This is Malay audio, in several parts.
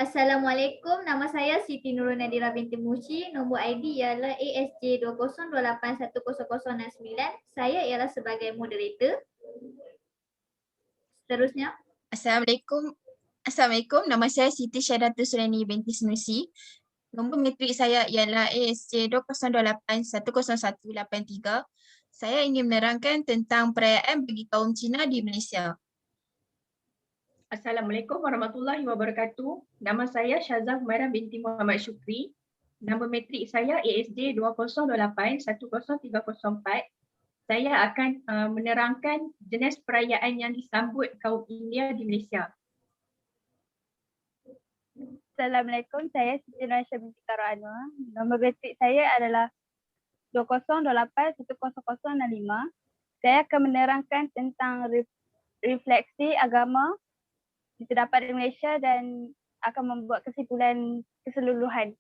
Assalamualaikum, nama saya Siti Nurul Nadira binti Muci. Nombor ID ialah ASJ20281009. Saya ialah sebagai moderator. Seterusnya, Assalamualaikum. Assalamualaikum. Nama saya Siti Syahdatul Suriani binti Senusi. Nombor metrik saya ialah ASJ2028100183. Saya ingin menerangkan tentang perayaan bagi kaum Cina di Malaysia. Assalamualaikum warahmatullahi wabarakatuh. Nama saya Syazah Humairah binti Muhammad Syukri. Nombor metrik saya ASJ20281034. Saya akan menerangkan jenis perayaan yang disambut kaum India di Malaysia. Assalamualaikum, saya Siti Nuraisyah binti Karo Anwar. Nombor metrik saya adalah 2028100065. Saya akan menerangkan tentang refleksi agama yang terdapat di Malaysia dan akan membuat kesimpulan keseluruhan.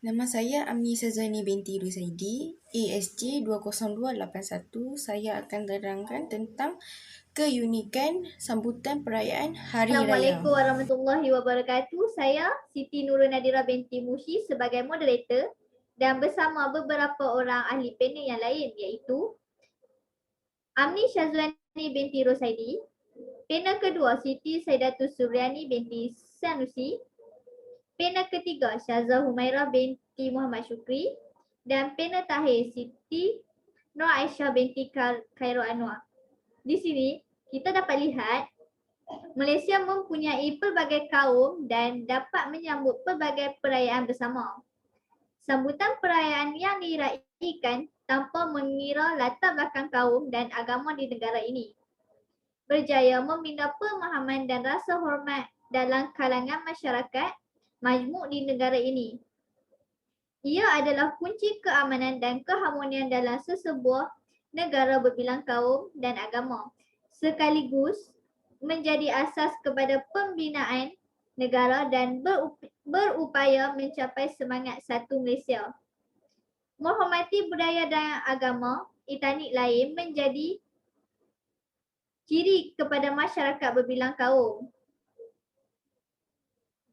Nama saya Ami Sazwani binti Rusaidi, ASJ20281. Saya akan terangkan tentang keunikan sambutan perayaan Hari Raya. Assalamualaikum warahmatullahi wabarakatuh. Saya Siti Nurul Nadira binti Mushi sebagai moderator dan bersama beberapa orang ahli panel yang lain iaitu Amni Syazwani binti Rosaidi, panel kedua Siti Saidatul Suryani binti Sanusi, panel ketiga Syazah Humairah binti Muhammad Syukri dan panel terakhir Siti Nur Aisyah binti Khairul Anwar. Di sini kita dapat lihat Malaysia mempunyai pelbagai kaum dan dapat menyambut pelbagai perayaan bersama. Sambutan perayaan yang diraikan tanpa mengira latar belakang kaum dan agama di negara ini berjaya membina pemahaman dan rasa hormat dalam kalangan masyarakat majmuk di negara ini. Ia adalah kunci keamanan dan keharmonian dalam sesebuah negara berbilang kaum dan agama, sekaligus menjadi asas kepada pembinaan negara dan berupaya mencapai semangat satu Malaysia. Menghormati budaya dan agama etnik lain menjadi ciri kepada masyarakat berbilang kaum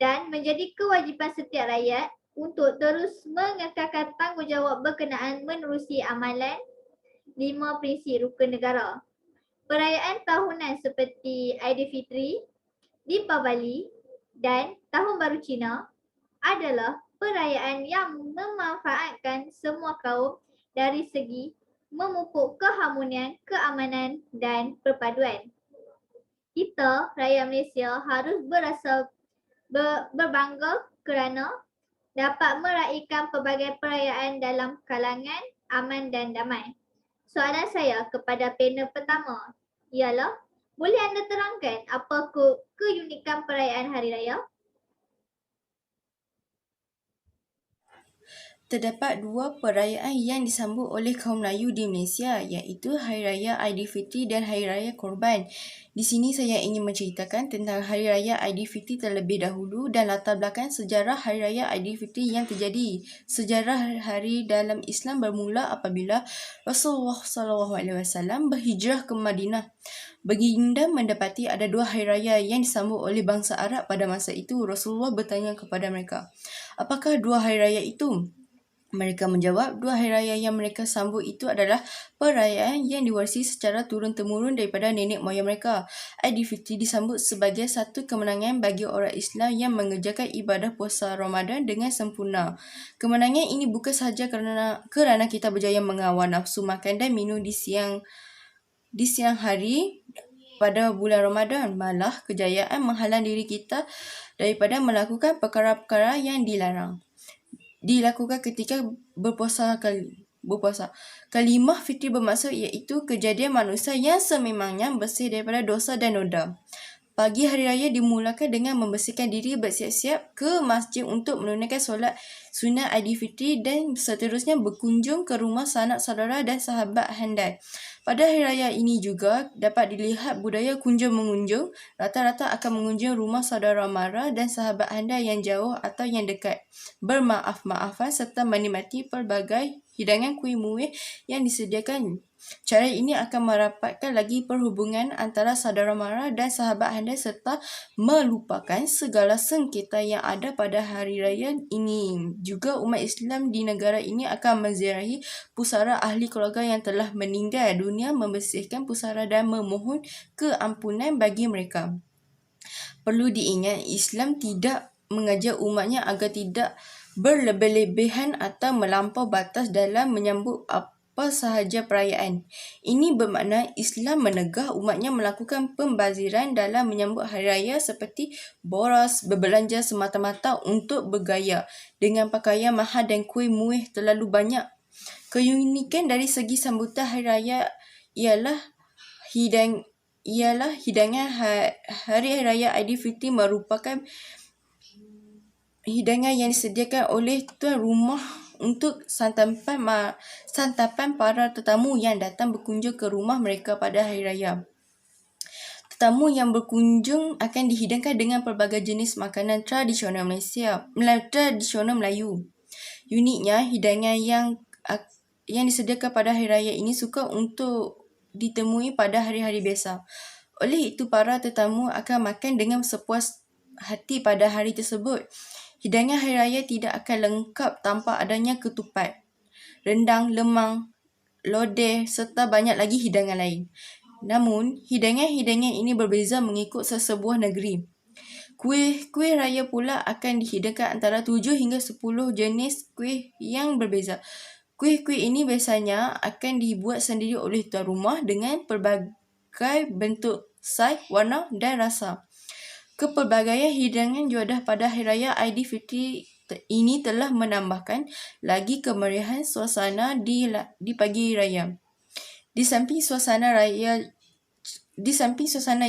dan menjadi kewajipan setiap rakyat untuk terus mengekalkan tanggungjawab berkenaan menerusi amalan 5 prinsip rukun negara. Perayaan tahunan seperti Aidilfitri, Deepavali dan Tahun Baru Cina adalah perayaan yang memanfaatkan semua kaum dari segi memupuk keharmonian, keamanan dan perpaduan. Kita, rakyat Malaysia, harus berbangga kerana dapat meraihkan pelbagai perayaan dalam kalangan aman dan damai. Soalan saya kepada panel pertama ialah, boleh anda terangkan apa keunikan perayaan Hari Raya? Terdapat dua perayaan yang disambut oleh kaum Melayu di Malaysia, iaitu Hari Raya Aidilfitri dan Hari Raya Korban. Di sini saya ingin menceritakan tentang Hari Raya Aidilfitri terlebih dahulu dan latar belakang sejarah Hari Raya Aidilfitri yang terjadi. Sejarah hari dalam Islam bermula apabila Rasulullah SAW berhijrah ke Madinah. Baginda mendapati ada dua hari raya yang disambut oleh bangsa Arab pada masa itu. Rasulullah bertanya kepada mereka, apakah dua hari raya itu? Mereka menjawab, dua hari raya yang mereka sambut itu adalah perayaan yang diwarisi secara turun-temurun daripada nenek moyang mereka. Aidilfitri disambut sebagai satu kemenangan bagi orang Islam yang mengerjakan ibadah puasa Ramadan dengan sempurna. Kemenangan ini bukan sahaja kerana kita berjaya mengawal nafsu makan dan minum di siang hari pada bulan Ramadan, malah kejayaan menghalang diri kita daripada melakukan perkara-perkara yang dilakukan ketika berpuasa. Kalimah fitri bermaksud iaitu kejadian manusia yang sememangnya bersih daripada dosa dan noda. Pagi hari raya dimulakan dengan membersihkan diri, bersiap-siap ke masjid untuk menunaikan solat sunat Aidilfitri dan seterusnya berkunjung ke rumah sanak saudara dan sahabat handai. Pada hari raya ini juga dapat dilihat budaya kunjung-mengunjung. Rata-rata akan mengunjung rumah saudara mara dan sahabat handai yang jauh atau yang dekat, bermaaf-maafan serta menikmati pelbagai hidangan kuih-muih yang disediakan. Cara ini akan merapatkan lagi perhubungan antara saudara mara dan sahabat handai serta melupakan segala sengketa yang ada pada hari raya ini. Juga umat Islam di negara ini akan menziarahi pusara ahli keluarga yang telah meninggal dunia, membersihkan pusara dan memohon keampunan bagi mereka. Perlu diingat, Islam tidak mengajar umatnya agar tidak berlebih-lebihan atau melampau batas dalam menyambut apa sahaja perayaan. Ini bermakna Islam menegah umatnya melakukan pembaziran dalam menyambut hari raya seperti boros, berbelanja semata-mata untuk bergaya dengan pakaian mahal dan kuih-muih terlalu banyak. Keunikan dari segi sambutan hari raya ialah hidangan hari raya Aidilfitri merupakan hidangan yang disediakan oleh tuan rumah untuk santapan para tetamu yang datang berkunjung ke rumah mereka pada hari raya. Tetamu yang berkunjung akan dihidangkan dengan pelbagai jenis makanan tradisional Melayu. Uniknya, hidangan yang disediakan pada hari raya ini suka untuk ditemui pada hari-hari biasa. Oleh itu, para tetamu akan makan dengan sepuas hati pada hari tersebut. Hidangan hari raya tidak akan lengkap tanpa adanya ketupat, rendang, lemang, lodeh serta banyak lagi hidangan lain. Namun, hidangan-hidangan ini berbeza mengikut sesebuah negeri. Kuih raya pula akan dihidangkan antara 7 hingga 10 jenis kuih yang berbeza. Kuih-kuih ini biasanya akan dibuat sendiri oleh tuan rumah dengan pelbagai bentuk, saiz, warna dan rasa. Kepelbagaian hidangan juadah pada Hari Raya Aidilfitri ini telah menambahkan lagi kemeriahan suasana di pagi raya. Di samping suasana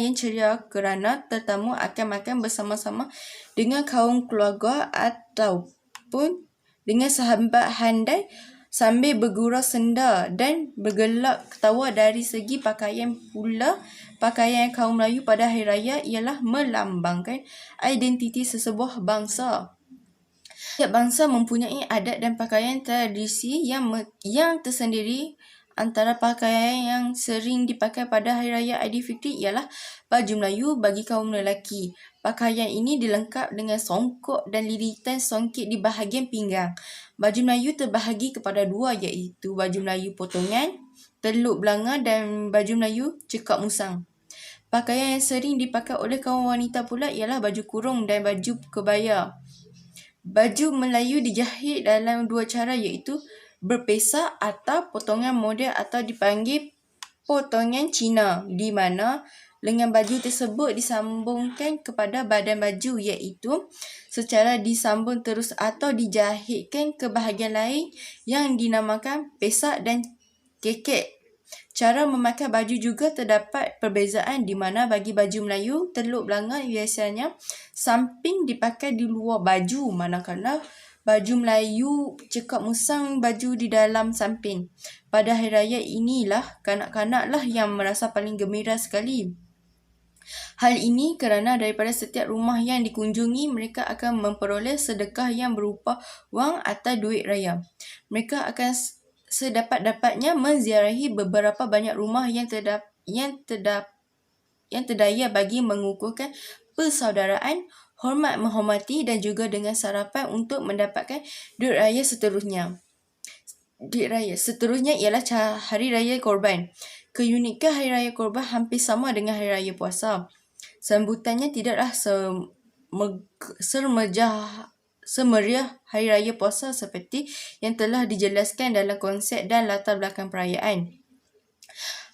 yang ceria kerana tetamu akan makan bersama-sama dengan kaum keluarga ataupun dengan sahabat handai sambil bergurau senda dan bergelak ketawa. Dari segi pakaian pula, pakaian kaum Melayu pada Hari Raya ialah melambangkan identiti sesebuah bangsa. Setiap bangsa mempunyai adat dan pakaian tradisi yang tersendiri. Antara pakaian yang sering dipakai pada Hari Raya Aidilfitri ialah baju Melayu bagi kaum lelaki. Pakaian ini dilengkap dengan songkok dan lilitan songkit di bahagian pinggang. Baju Melayu terbahagi kepada dua, iaitu baju Melayu potongan, teluk belanga dan baju Melayu cekak musang. Pakaian yang sering dipakai oleh kaum wanita pula ialah baju kurung dan baju kebaya. Baju Melayu dijahit dalam dua cara, iaitu berpesak atau potongan model atau dipanggil potongan Cina, di mana lengan baju tersebut disambungkan kepada badan baju, iaitu secara disambung terus atau dijahitkan ke bahagian lain yang dinamakan pesak dan kekek. Cara memakai baju juga terdapat perbezaan, di mana bagi baju Melayu teluk belanga biasanya samping dipakai di luar baju, manakala baju Melayu cekak musang baju di dalam samping. Pada hari raya inilah kanak-kanaklah yang merasa paling gembira sekali. Hal ini kerana daripada setiap rumah yang dikunjungi, mereka akan memperoleh sedekah yang berupa wang atau duit raya. Mereka akan sedapat-dapatnya menziarahi beberapa banyak rumah yang terdaya bagi mengukuhkan persaudaraan, hormat menghormati dan juga dengan sarapan untuk mendapatkan duit raya seterusnya. Duit raya seterusnya ialah Hari Raya Korban. Keunikan Hari Raya Korban hampir sama dengan Hari Raya Puasa. Sambutannya tidaklah semeriah Hari Raya Puasa seperti yang telah dijelaskan dalam konsep dan latar belakang perayaan.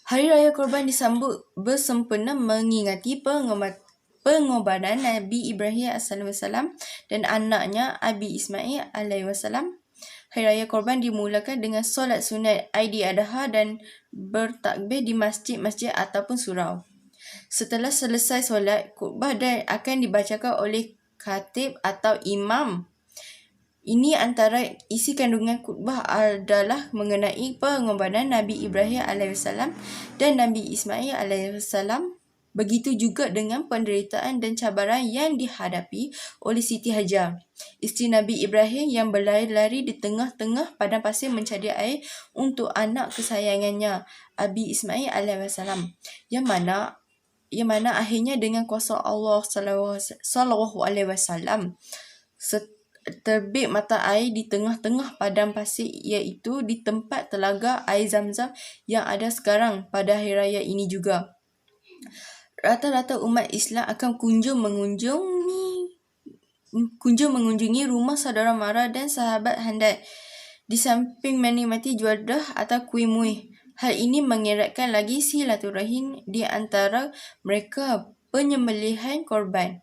Hari Raya Korban disambut bersempena mengingati pengorbanan Nabi Ibrahim AS dan anaknya Abi Ismail AS. Hari Raya Korban dimulakan dengan solat sunat Aidiladha dan bertakbir di masjid-masjid ataupun surau. Setelah selesai solat, khutbah akan dibacakan oleh khatib atau imam. Ini antara isi kandungan khutbah adalah mengenai pengorbanan Nabi Ibrahim AS dan Nabi Ismail AS Begitu juga dengan penderitaan dan cabaran yang dihadapi oleh Siti Hajar, isteri Nabi Ibrahim yang berlari-lari di tengah-tengah padang pasir mencari air untuk anak kesayangannya, Abi Ismail alaihissalam, yang mana akhirnya dengan kuasa Allah sallallahu alaihi wasallam terbit mata air di tengah-tengah padang pasir, iaitu di tempat telaga air Zamzam yang ada sekarang pada hari raya ini juga. Rata-rata umat Islam akan kunjung mengunjungi rumah saudara mara dan sahabat handai di samping menikmati juadah atau kuih muih. Hal ini mengeratkan lagi silaturahim di antara mereka. Penyembelihan korban,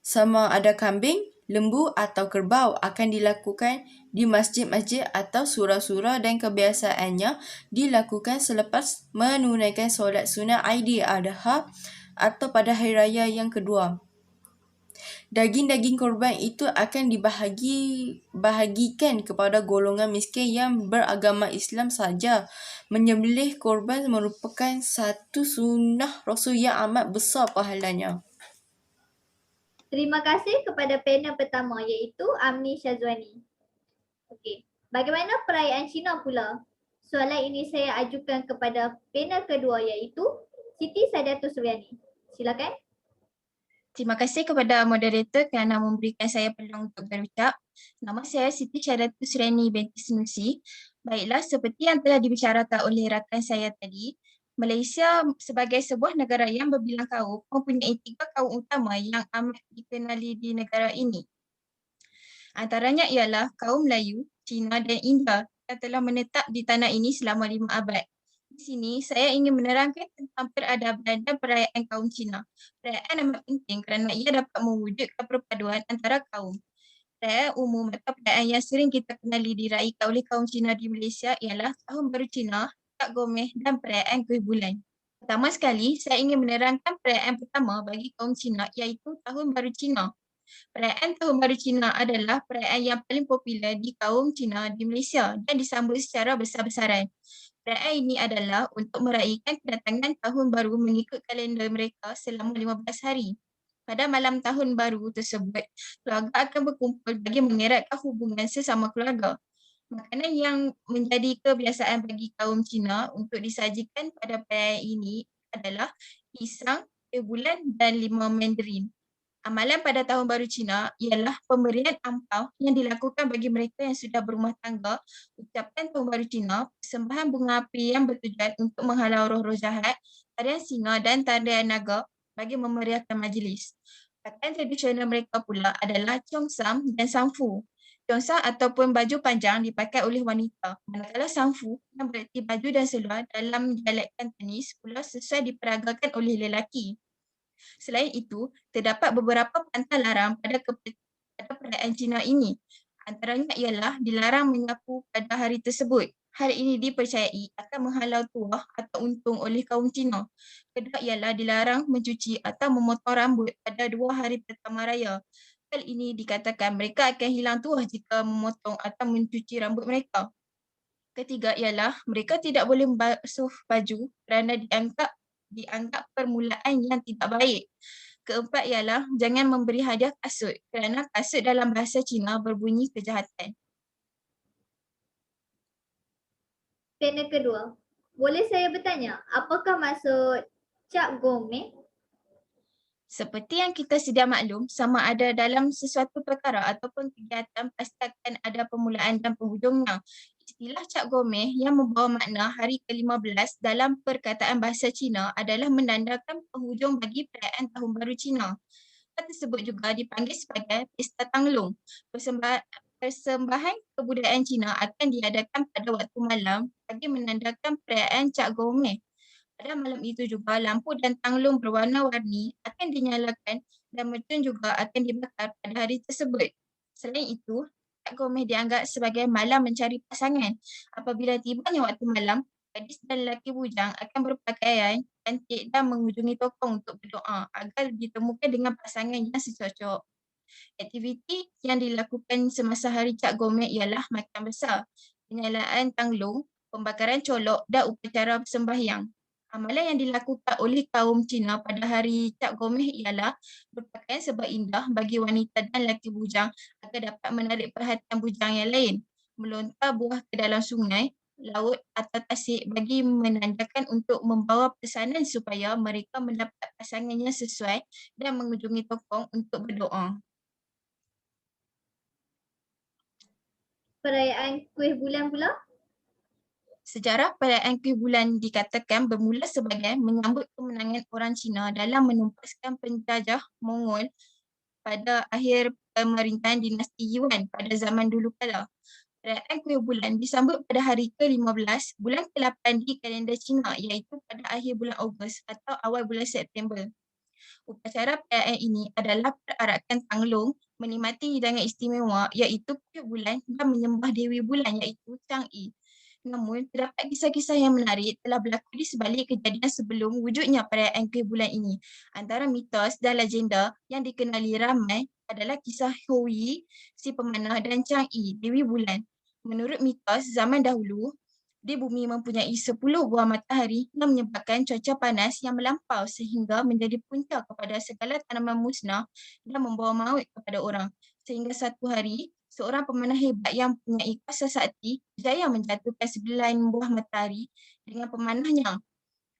sama ada kambing, lembu atau kerbau, akan dilakukan di masjid-masjid atau surau-surau dan kebiasaannya dilakukan selepas menunaikan solat sunat Aidil-Adha atau pada hari raya yang kedua. Daging-daging korban itu akan bahagikan kepada golongan miskin yang beragama Islam saja. Menyembelih korban merupakan satu sunnah Rasul yang amat besar pahalanya. Terima kasih kepada panel pertama iaitu Amni Syazwani. Okey, bagaimana perayaan Cina pula? Soalan ini saya ajukan kepada panel kedua iaitu Siti Saidatul Suryani. Silakan. Terima kasih kepada moderator kerana memberikan saya peluang untuk berucap. Nama saya Siti Syahdatul Suryani binti Sanusi. Baiklah, seperti yang telah dibicarakan oleh rakan saya tadi, Malaysia sebagai sebuah negara yang berbilang kaum mempunyai 3 kaum utama yang amat dikenali di negara ini. Antaranya ialah kaum Melayu, Cina dan India yang telah menetap di tanah ini selama 5 abad. Di sini saya ingin menerangkan tentang peradaban dan perayaan kaum Cina. Perayaan amat penting kerana ia dapat mewujudkan perpaduan antara kaum. Perayaan umum atau perayaan yang sering kita kenali diraihkan oleh kaum Cina di Malaysia ialah Tahun Baru Cina, Cap Gomeh dan perayaan Kuih Bulan. Pertama sekali, saya ingin menerangkan perayaan pertama bagi kaum Cina iaitu Tahun Baru Cina. Perayaan Tahun Baru Cina adalah perayaan yang paling popular di kaum Cina di Malaysia dan disambut secara besar-besaran. Perayaan ini adalah untuk meraihkan kedatangan Tahun Baru mengikut kalender mereka selama 15 hari. Pada malam Tahun Baru tersebut, keluarga akan berkumpul bagi mengeratkan hubungan sesama keluarga. Makanan yang menjadi kebiasaan bagi kaum Cina untuk disajikan pada perayaan ini adalah pisang, kuih bulan dan limau mandarin. Amalan pada Tahun Baru Cina ialah pemberian ampau yang dilakukan bagi mereka yang sudah berumah tangga, ucapan Tahun Baru Cina, persembahan bunga api yang bertujuan untuk menghalau roh-roh jahat, tarian singa dan tarian naga bagi memeriahkan majlis. Pakaian tradisional mereka pula adalah Cheongsam dan Samfu. Cheongsam ataupun baju panjang dipakai oleh wanita, manakala Samfu yang bererti baju dan seluar dalam dialek Kantonis pula sesuai diperagakan oleh lelaki. Selain itu, terdapat beberapa pantang larang pada perayaan Cina ini. Antaranya ialah dilarang menyapu pada hari tersebut. Hal ini dipercayai akan menghalau tuah atau untung oleh kaum Cina. Kedua ialah dilarang mencuci atau memotong rambut pada 2 hari pertama raya. Hal ini dikatakan mereka akan hilang tuah jika memotong atau mencuci rambut mereka. Ketiga ialah mereka tidak boleh membasuh baju kerana dianggap permulaan yang tidak baik. Keempat ialah jangan memberi hadiah kasut kerana kasut dalam bahasa Cina berbunyi kejahatan. Panel kedua. Boleh saya bertanya, apakah maksud Cap Gomeh? Seperti yang kita sedia maklum, sama ada dalam sesuatu perkara ataupun kegiatan pasti akan ada permulaan dan penghujungnya. Istilah Cap Gomeh yang membawa makna hari ke-15 dalam perkataan bahasa Cina adalah menandakan penghujung bagi perayaan Tahun Baru Cina. Hal tersebut juga dipanggil sebagai Pesta Tanglung. Persembahan kebudayaan Cina akan diadakan pada waktu malam bagi menandakan perayaan Cap Gomeh. Pada malam itu juga lampu dan tanglung berwarna-warni akan dinyalakan dan mercun juga akan dibakar pada hari tersebut. Selain itu, Cap Gomeh dianggap sebagai malam mencari pasangan. Apabila tibanya waktu malam, gadis dan lelaki bujang akan berpakaian cantik dan mengunjungi tokong untuk berdoa agar ditemukan dengan pasangan yang secocok. Aktiviti yang dilakukan semasa hari Cap Gomeh ialah makan besar, penyalaan tanglung, pembakaran colok dan upacara sembahyang. Amalan yang dilakukan oleh kaum Cina pada hari Cap Gomeh ialah berpakaian serba indah bagi wanita dan lelaki bujang agar dapat menarik perhatian bujang yang lain. Melontar buah ke dalam sungai, laut atau tasik bagi menandakan untuk membawa pesanan supaya mereka mendapat pasangan yang sesuai dan mengunjungi tokoh untuk berdoa. Perayaan kuih bulan pula. Sejarah perayaan kuih bulan dikatakan bermula sebagai menyambut kemenangan orang Cina dalam menumpaskan penjajah Mongol pada akhir pemerintahan dinasti Yuan pada zaman dulu kala. Perayaan kuih bulan disambut pada hari ke-15 bulan ke-8 di kalender Cina iaitu pada akhir bulan Ogos atau awal bulan September. Upacara perayaan ini adalah perarakan Tanglong menikmati hidangan istimewa iaitu kuih bulan dan menyembah Dewi Bulan iaitu Chang'e. Namun, terdapat kisah-kisah yang menarik telah berlaku di sebalik kejadian sebelum wujudnya perayaan kuih bulan ini. Antara mitos dan legenda yang dikenali ramai adalah kisah Hou-yi, si pemanah, dan Chang'e, Dewi Bulan. Menurut mitos zaman dahulu, di bumi mempunyai 10 buah matahari yang menyebabkan cuaca panas yang melampau sehingga menjadi punca kepada segala tanaman musnah dan membawa maut kepada orang. Sehingga satu hari, seorang pemanah hebat yang mempunyai kuasa sakti berjaya menjatuhkan 9 buah matahari dengan pemanahnya.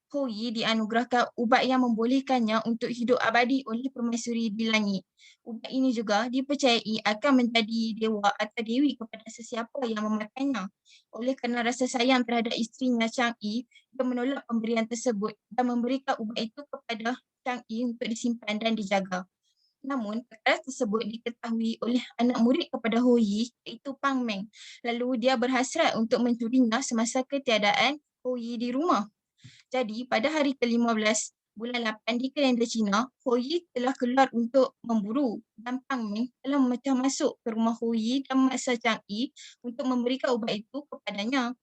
Hou-yi dianugerahkan ubat yang membolehkannya untuk hidup abadi oleh permaisuri di langit. Ubat ini juga dipercayai akan menjadi dewa atau dewi kepada sesiapa yang memakannya. Oleh kerana rasa sayang terhadap isterinya Chang'e, dia menolak pemberian tersebut dan memberikan ubat itu kepada Chang'e untuk disimpan dan dijaga. Namun, perkara tersebut diketahui oleh anak murid kepada Hou-yi iaitu Pang Meng. Lalu dia berhasrat untuk mencurinya semasa ketiadaan Hou-yi di rumah. Jadi, pada hari ke-15 bulan 8 di kalender Cina, Hou-yi telah keluar untuk memburu dan Pang Meng telah memecah masuk ke rumah Hou-yi dan memaksa Chang'e untuk memberikan ubat itu kepadanya.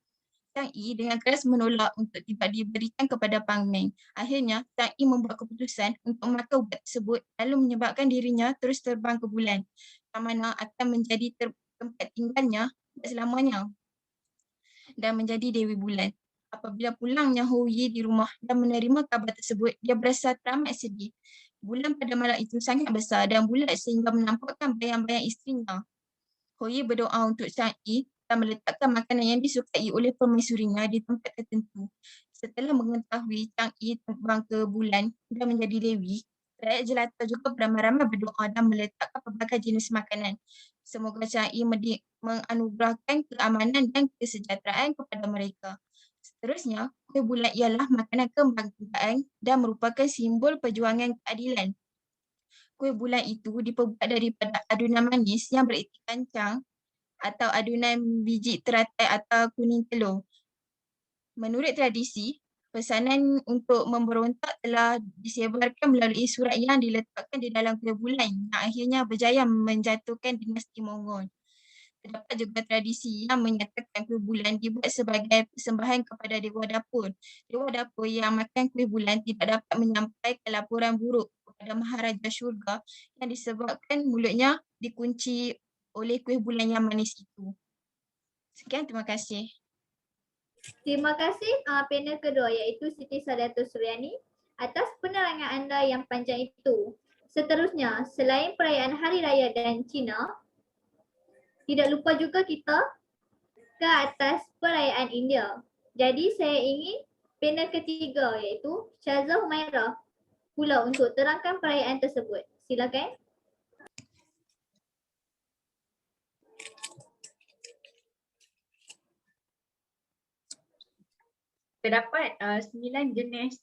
Chang'e dengan keras menolak untuk tidak diberikan kepada Pang Meng. Akhirnya, Chang'e membuat keputusan untuk memakan ubat tersebut lalu menyebabkan dirinya terus terbang ke bulan, yang mana akan menjadi tempat tinggalnya selamanya dan menjadi Dewi Bulan. Apabila pulangnya Hou-yi di rumah dan menerima kabar tersebut, dia berasa teramat sedih. Bulan pada malam itu sangat besar dan bulat sehingga menampakkan bayang-bayang isterinya. Hou-yi berdoa untuk Chang'e dan meletakkan makanan yang disukai oleh permaisurinya di tempat tertentu. Setelah mengetahui Chang'e terbang ke bulan dan menjadi dewi, rakyat jelata juga beramai-ramai berdoa dan meletakkan pelbagai jenis makanan. Semoga Chang'e menganugerahkan keamanan dan kesejahteraan kepada mereka. Seterusnya, kuih bulan ialah makanan kebangkitan dan merupakan simbol perjuangan keadilan. Kuih bulan itu diperbuat daripada adunan manis yang bererti kancang atau adunan biji teratai atau kuning telur. Menurut tradisi, pesanan untuk memberontak telah disebarkan melalui surat yang diletakkan di dalam kuih bulan yang akhirnya berjaya menjatuhkan dinasti Mongol. Terdapat juga tradisi yang menyatakan kuih bulan dibuat sebagai persembahan kepada Dewa Dapur. Dewa Dapur yang makan kuih bulan tidak dapat menyampaikan laporan buruk kepada Maharaja Syurga yang disebabkan mulutnya dikunci oleh kuih bulan yang manis itu. Sekian, terima kasih. Terima kasih panel kedua iaitu Siti Sadatul Suryani atas penerangan anda yang panjang itu. Seterusnya, selain perayaan Hari Raya dan Cina, tidak lupa juga kita ke atas perayaan India. Jadi saya ingin panel ketiga iaitu Syazah Humairah pula untuk terangkan perayaan tersebut. Silakan. Terdapat 9 jenis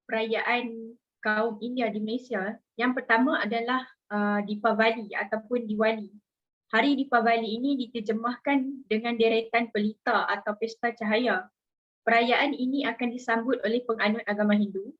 perayaan kaum India di Malaysia. Yang pertama adalah Deepavali ataupun Diwali. Hari Deepavali ini diterjemahkan dengan deretan pelita atau pesta cahaya. Perayaan ini akan disambut oleh penganut agama Hindu,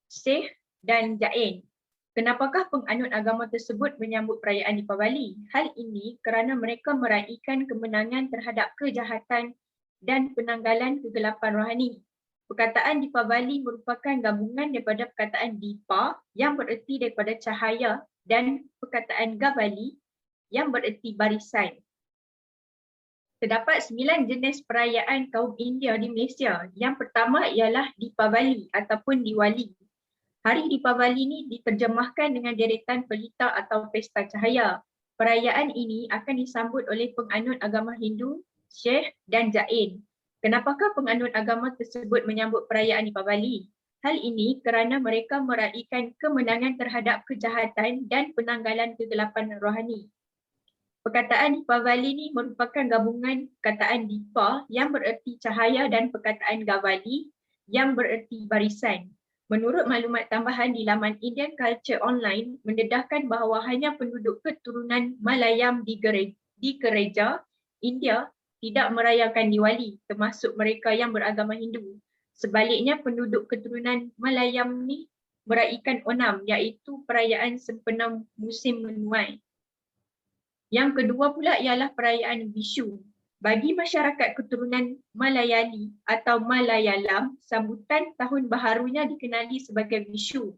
Sikh dan Jain. Kenapakah penganut agama tersebut menyambut perayaan Deepavali? Hal ini kerana mereka meraihkan kemenangan terhadap kejahatan dan penanggalan kegelapan rohani. Perkataan Deepavali merupakan gabungan daripada perkataan Deepa yang bererti daripada cahaya dan perkataan Gavali yang bererti barisan. Terdapat 9 jenis perayaan kaum India di Malaysia. Yang pertama ialah Deepavali ataupun Diwali. Hari Deepavali ini diterjemahkan dengan deretan pelita atau pesta cahaya. Perayaan ini akan disambut oleh penganut agama Hindu, Syekh dan Jain. Kenapakah penganut agama tersebut menyambut perayaan Deepavali? Hal ini kerana mereka meraihkan kemenangan terhadap kejahatan dan penanggalan kegelapan rohani. Perkataan Deepavali ini merupakan gabungan perkataan Deepa yang bererti cahaya dan perkataan Gavali yang bererti barisan. Menurut maklumat tambahan di laman Indian Culture Online, mendedahkan bahawa hanya penduduk keturunan Malayam di Gereja India tidak merayakan Diwali, termasuk mereka yang beragama Hindu. Sebaliknya, penduduk keturunan Malayam ni meraihkan Onam, iaitu perayaan sempena musim menuai. Yang kedua pula ialah perayaan Vishu. Bagi masyarakat keturunan Malayali atau Malayalam, sambutan tahun baharunya dikenali sebagai Vishu.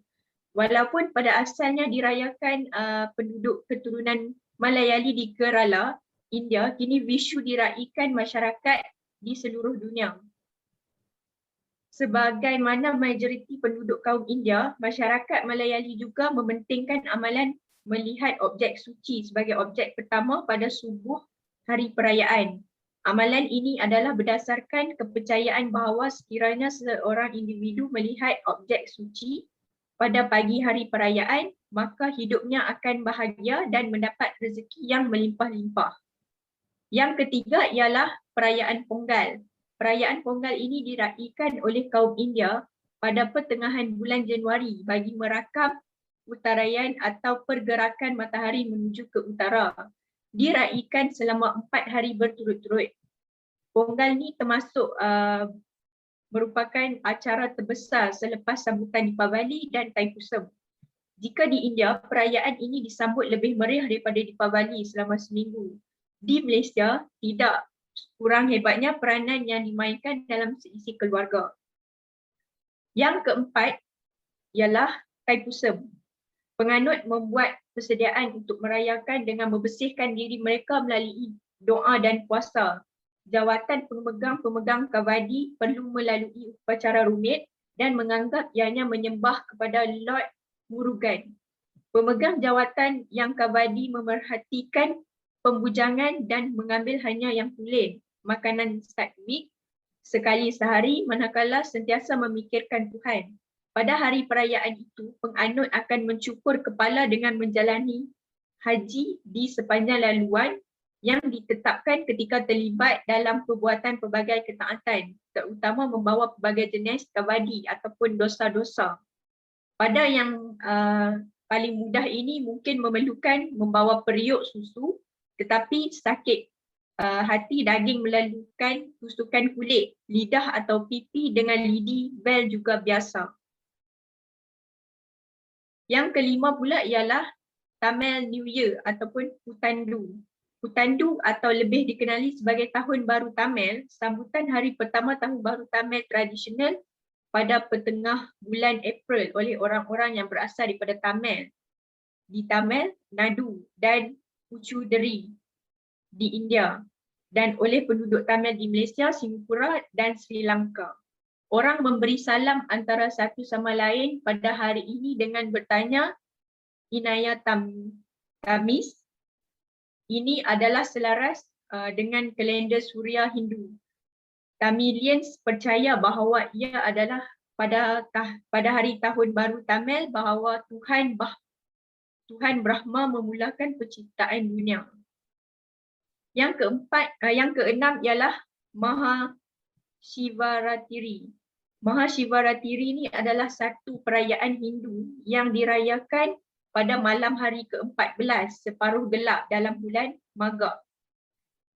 Walaupun pada asalnya dirayakan penduduk keturunan Malayali di Kerala, India, kini Vishu diraihkan masyarakat di seluruh dunia. Sebagaimana majoriti penduduk kaum India, masyarakat Malayali juga mementingkan amalan melihat objek suci sebagai objek pertama pada subuh hari perayaan. Amalan ini adalah berdasarkan kepercayaan bahawa sekiranya seorang individu melihat objek suci pada pagi hari perayaan, maka hidupnya akan bahagia dan mendapat rezeki yang melimpah-limpah. Yang ketiga ialah perayaan Pongal. Perayaan Pongal ini diraihkan oleh kaum India pada pertengahan bulan Januari bagi merakam Uttarayan atau pergerakan matahari menuju ke utara. Diraihkan selama 4 hari berturut-turut. Pongal ni termasuk merupakan acara terbesar selepas sambutan Deepavali dan Thaipusam. Jika di India, perayaan ini disambut lebih meriah daripada Deepavali selama seminggu. Di Malaysia, tidak kurang hebatnya peranan yang dimainkan dalam seisi keluarga. Yang keempat ialah Thaipusam. Penganut membuat persediaan untuk merayakan dengan membersihkan diri mereka melalui doa dan puasa. Jawatan pemegang-pemegang kavadi perlu melalui upacara rumit dan menganggap ianya menyembah kepada Lord Murugan. Pemegang jawatan yang kavadi memerhatikan pembujangan dan mengambil hanya yang tulen, makanan satvik sekali sehari manakala sentiasa memikirkan Tuhan. Pada hari perayaan itu, penganut akan mencukur kepala dengan menjalani haji di sepanjang laluan yang ditetapkan ketika terlibat dalam perbuatan pelbagai ketaatan, terutama membawa pelbagai jenis kavadi ataupun dosa-dosa. Pada yang paling mudah ini mungkin memerlukan membawa periuk susu, tetapi sakit hati daging melalukan tusukan kulit, lidah atau pipi dengan lidi bel juga biasa. Yang kelima pula ialah Tamil New Year ataupun Putandu. Putandu atau lebih dikenali sebagai Tahun Baru Tamil, sambutan hari pertama Tahun Baru Tamil tradisional pada pertengah bulan April oleh orang-orang yang berasal daripada Tamil di Tamil Nadu dan Puchuderi di India dan oleh penduduk Tamil di Malaysia, Singapura dan Sri Lanka. Orang memberi salam antara satu sama lain pada hari ini dengan bertanya Inaya Tamis. Ini adalah selaras dengan kalender Suria Hindu. Tamilians percaya bahawa ia adalah pada hari Tahun Baru Tamil bahawa Tuhan Brahma memulakan penciptaan dunia. Yang keenam ialah Mahashivaratri. Mahashivaratri ini adalah satu perayaan Hindu yang dirayakan pada malam hari ke-14 separuh gelap dalam bulan Magha.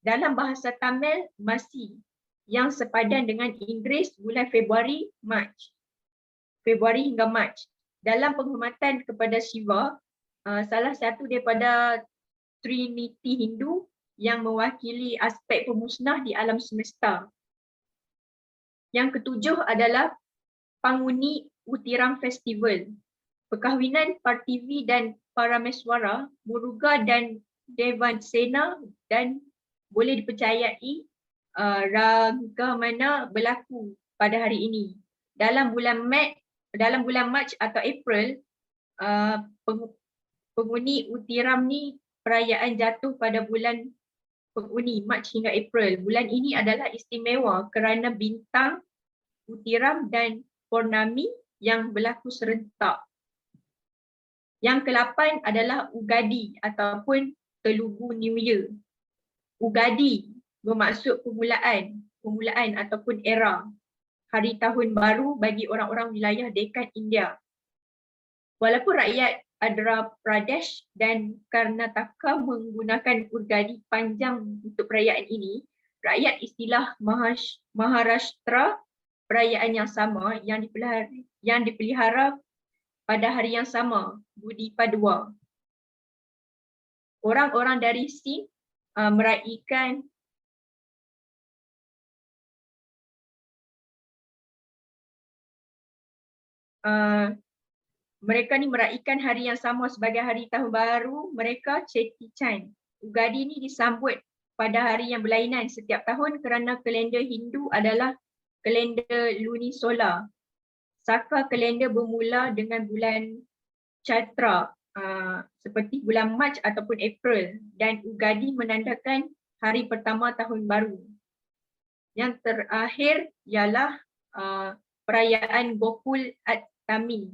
Dalam bahasa Tamil, Masi yang sepadan dengan Inggeris bulan Februari hingga Mac. Dalam penghormatan kepada Shiva, salah satu daripada Trinity Hindu yang mewakili aspek pemusnah di alam semesta. Yang ketujuh adalah Panguni Utiram Festival. Perkahwinan Parthivi dan Parameswara, Muruga dan Devansena dan boleh dipercayai ragam mana berlaku pada hari ini. Dalam bulan Mac atau April, penghuni Utiram ni perayaan jatuh pada bulan penghuni Mac hingga April. Bulan ini adalah istimewa kerana bintang Utiram dan Purnami yang berlaku serentak. Yang ke-8 adalah Ugadi ataupun Telugu New Year. Ugadi bermaksud permulaan ataupun era hari tahun baru bagi orang-orang wilayah Deccan India. Walaupun rakyat Andhra Pradesh dan Karnataka menggunakan Ugadi panjang untuk perayaan ini, rakyat istilah Maharashtra perayaan yang sama yang dipelihara pada hari yang sama, Gudi Padwa. Orang-orang dari Sindh meraihkan mereka ni meraihkan hari yang sama sebagai hari tahun baru mereka, Cheti Chand. Ugadi ni disambut pada hari yang berlainan setiap tahun kerana kalender Hindu adalah kalender lunisolar. Saka kalender bermula dengan bulan Chaitra seperti bulan Mac ataupun April, dan Ugadi menandakan hari pertama tahun baru. Yang terakhir ialah perayaan Gokul Adtami.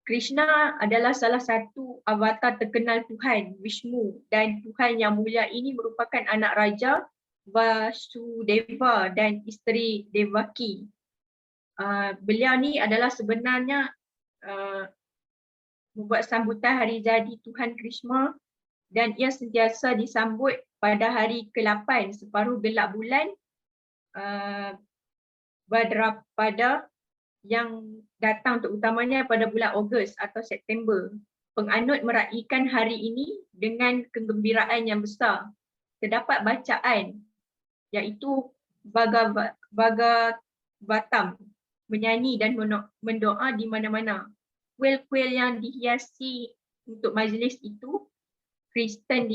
Krishna adalah salah satu avatar terkenal Tuhan Vishnu, dan Tuhan yang mulia ini merupakan anak raja Vasudeva dan isteri Devaki. Beliau ni adalah sebenarnya membuat sambutan hari jadi Tuhan Krishna, dan ia sentiasa disambut pada hari ke-8 separuh gelap bulan Bhadrapada yang datang terutamanya pada bulan Ogos atau September. Penganut meraihkan hari ini dengan kegembiraan yang besar. Terdapat bacaan iaitu Bhagavatam, menyanyi dan mendoa di mana-mana. Kuil-kuil yang dihiasi untuk majlis itu, Kristen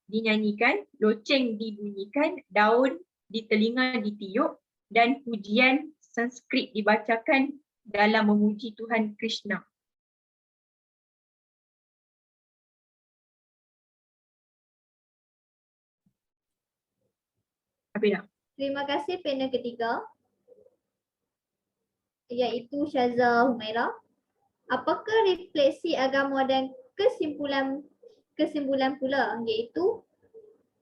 dinyanyikan, loceng dibunyikan, daun di telinga ditiup, dan pujian Sanskrit dibacakan dalam memuji Tuhan Krishna. Habis dah. Terima kasih panel ketiga, iaitu Syaza Humaira. Apakah refleksi agama dan kesimpulan pula, iaitu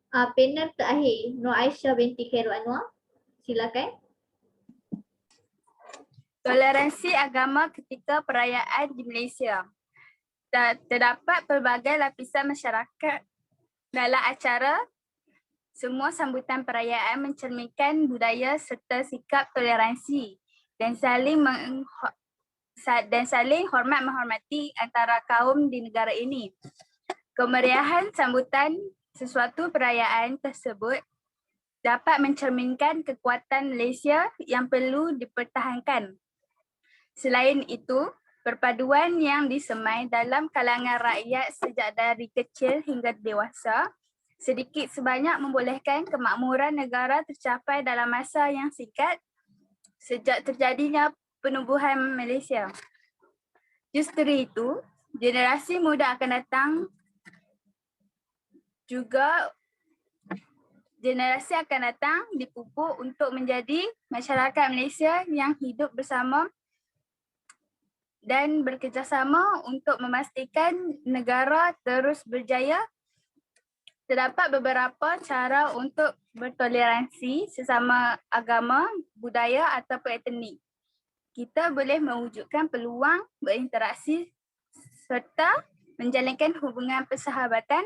panel terakhir, Nur Aisyah binti Khairul Anwar. Silakan. Toleransi agama ketika perayaan di Malaysia. Terdapat pelbagai lapisan masyarakat dalam acara. Semua sambutan perayaan mencerminkan budaya serta sikap toleransi dan saling hormat menghormati antara kaum di negara ini. Kemeriahan sambutan sesuatu perayaan tersebut dapat mencerminkan kekuatan Malaysia yang perlu dipertahankan. Selain itu, perpaduan yang disemai dalam kalangan rakyat sejak dari kecil hingga dewasa sedikit sebanyak membolehkan kemakmuran negara tercapai dalam masa yang singkat sejak terjadinya penubuhan Malaysia. Justru itu, generasi muda akan datang dipupuk untuk menjadi masyarakat Malaysia yang hidup bersama dan bekerjasama untuk memastikan negara terus berjaya. Terdapat beberapa cara untuk bertoleransi sesama agama, budaya ataupun etnik. Kita boleh mewujudkan peluang berinteraksi serta menjalinkan hubungan persahabatan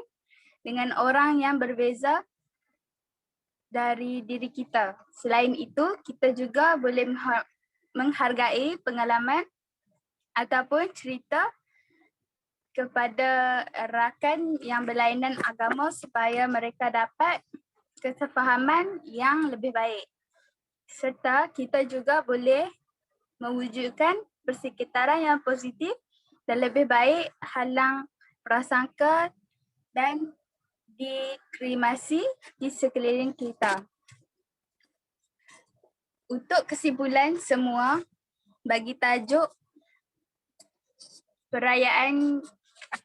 dengan orang yang berbeza dari diri kita. Selain itu, kita juga boleh menghargai pengalaman ataupun cerita kepada rakan yang berlainan agama supaya mereka dapat kesefahaman yang lebih baik. Serta kita juga boleh mewujudkan persekitaran yang positif dan lebih baik, halang prasangka dan dikremasi di sekeliling kita. Untuk kesimpulan semua, bagi tajuk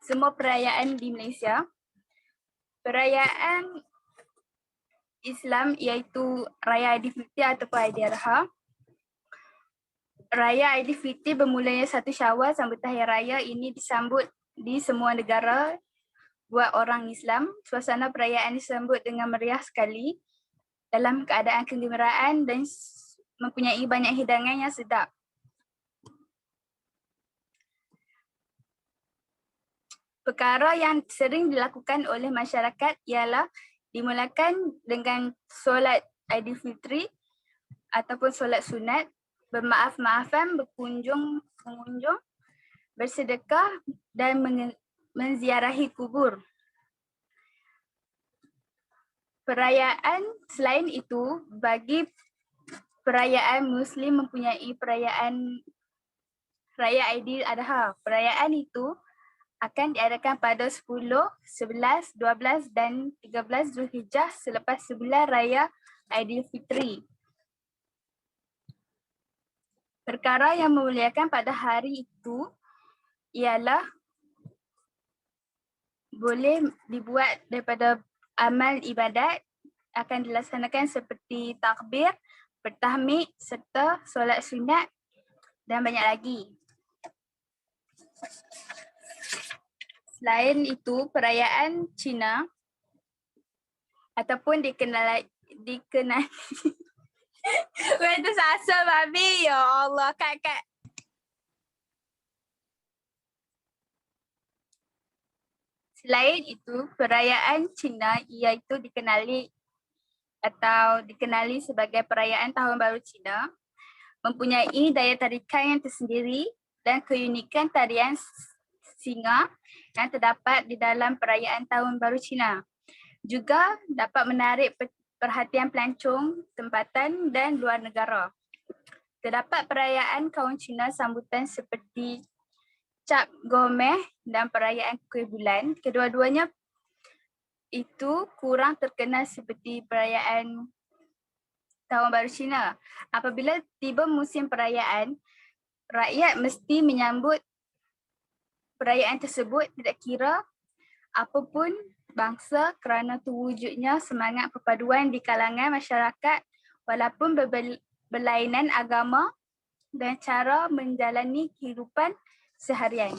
semua perayaan di Malaysia, perayaan Islam iaitu Raya Aidilfitri ataupun Aidiladha. Raya Aidilfitri bermulanya 1 Syawal sambutan Hari Raya ini disambut di semua negara buat orang Islam. Suasana perayaan disambut dengan meriah sekali dalam keadaan kegembiraan dan mempunyai banyak hidangan yang sedap. Perkara yang sering dilakukan oleh masyarakat ialah dimulakan dengan solat Aidilfitri ataupun solat sunat, bermaaf-maafan, mengunjung, bersedekah dan menziarahi kubur. Perayaan selain itu, bagi perayaan Muslim mempunyai perayaan Raya Aidiladha. Perayaan itu akan diadakan pada 10, 11, 12 dan 13 Zulhijjah selepas sebulan Raya Aidilfitri. Perkara yang memuliakan pada hari itu ialah boleh dibuat daripada amal ibadat, akan dilaksanakan seperti takbir, bertahmid serta solat sunat dan banyak lagi. Selain itu, perayaan Cina ataupun dikenali Itu sasa babi, ya Allah, Kak. Selain itu, perayaan Cina iaitu dikenali sebagai perayaan Tahun Baru Cina, mempunyai daya tarikan yang tersendiri dan keunikan tarian singa yang terdapat di dalam perayaan Tahun Baru Cina. Juga dapat menarik perhatian pelancong tempatan dan luar negara. Terdapat perayaan kaum Cina sambutan seperti Cap Gomeh dan perayaan Kuih Bulan. Kedua-duanya itu kurang terkenal seperti perayaan Tahun Baru Cina. Apabila tiba musim perayaan, rakyat mesti menyambut perayaan tersebut tidak kira apapun bangsa kerana terwujudnya semangat perpaduan di kalangan masyarakat walaupun berlainan agama dan cara menjalani kehidupan seharian.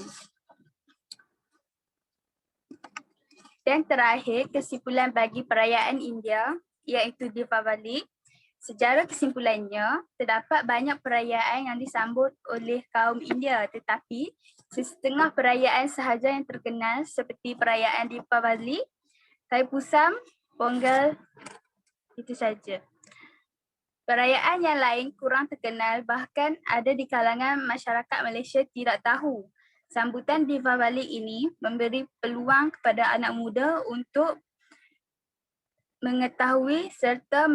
Dan terakhir, kesimpulan bagi perayaan India iaitu Deepavali. Secara kesimpulannya, terdapat banyak perayaan yang disambut oleh kaum India tetapi setengah perayaan sahaja yang terkenal seperti perayaan Deepavali, Thaipusam, Pongal, itu saja. Perayaan yang lain kurang terkenal, bahkan ada di kalangan masyarakat Malaysia tidak tahu. Sambutan Deepavali ini memberi peluang kepada anak muda untuk mengetahui serta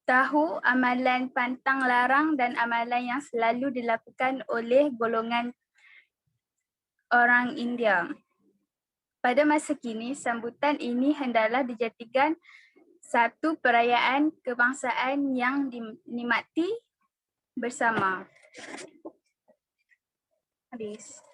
tahu amalan pantang larang dan amalan yang selalu dilakukan oleh golongan orang India. Pada masa kini, sambutan ini hendaklah dijadikan satu perayaan kebangsaan yang dinikmati bersama. Habis.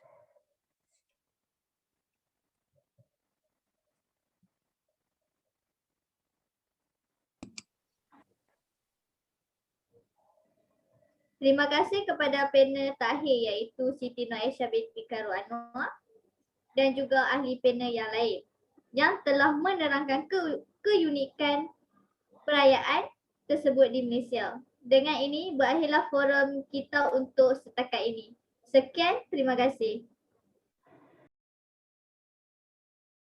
Terima kasih kepada panel terakhir iaitu Siti Nur Aisyah binti Khairul Anwar dan juga ahli panel yang lain yang telah menerangkan keunikan perayaan tersebut di Malaysia. Dengan ini berakhirlah forum kita untuk setakat ini. Sekian, terima kasih.